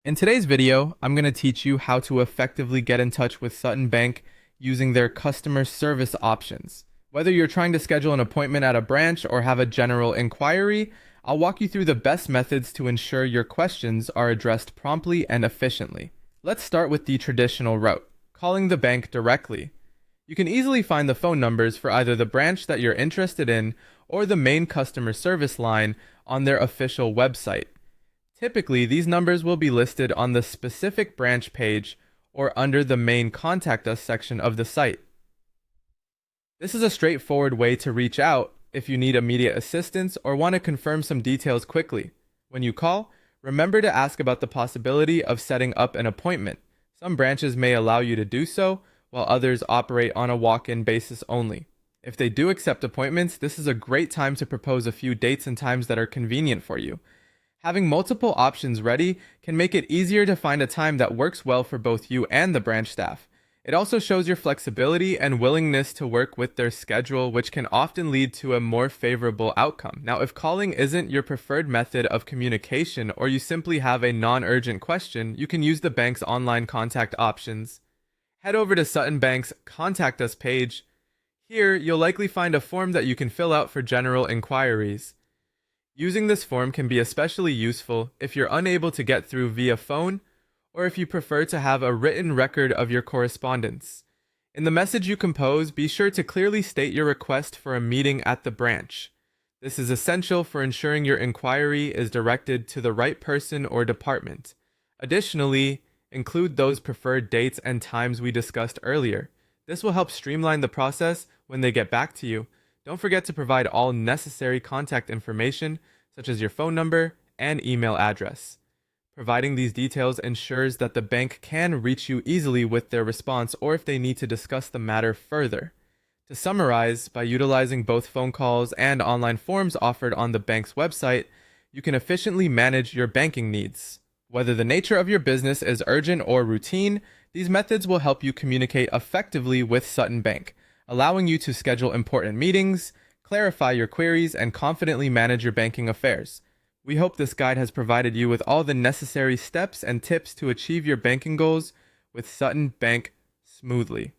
In today's video, I'm going to teach you how to effectively get in touch with Sutton Bank using their customer service options. Whether you're trying to schedule an appointment at a branch or have a general inquiry, I'll walk you through the best methods to ensure your questions are addressed promptly and efficiently. Let's start with the traditional route, calling the bank directly. You can easily find the phone numbers for either the branch that you're interested in or the main customer service line on their official website. Typically, these numbers will be listed on the specific branch page or under the main Contact Us section of the site. This is a straightforward way to reach out if you need immediate assistance or want to confirm some details quickly. When you call, remember to ask about the possibility of setting up an appointment. Some branches may allow you to do so, while others operate on a walk-in basis only. If they do accept appointments, this is a great time to propose a few dates and times that are convenient for you. Having multiple options ready can make it easier to find a time that works well for both you and the branch staff. It also shows your flexibility and willingness to work with their schedule, which can often lead to a more favorable outcome. Now, if calling isn't your preferred method of communication or you simply have a non-urgent question, you can use the bank's online contact options. Head over to Sutton Bank's Contact Us page. Here, you'll likely find a form that you can fill out for general inquiries. Using this form can be especially useful if you're unable to get through via phone or if you prefer to have a written record of your correspondence. In the message you compose, be sure to clearly state your request for a meeting at the branch. This is essential for ensuring your inquiry is directed to the right person or department. Additionally, include those preferred dates and times we discussed earlier. This will help streamline the process when they get back to you. Don't forget to provide all necessary contact information, such as your phone number and email address. Providing these details ensures that the bank can reach you easily with their response or if they need to discuss the matter further. To summarize, by utilizing both phone calls and online forms offered on the bank's website, you can efficiently manage your banking needs. Whether the nature of your business is urgent or routine, these methods will help you communicate effectively with Sutton Bank, allowing you to schedule important meetings, clarify your queries, and confidently manage your banking affairs. We hope this guide has provided you with all the necessary steps and tips to achieve your banking goals with Sutton Bank smoothly.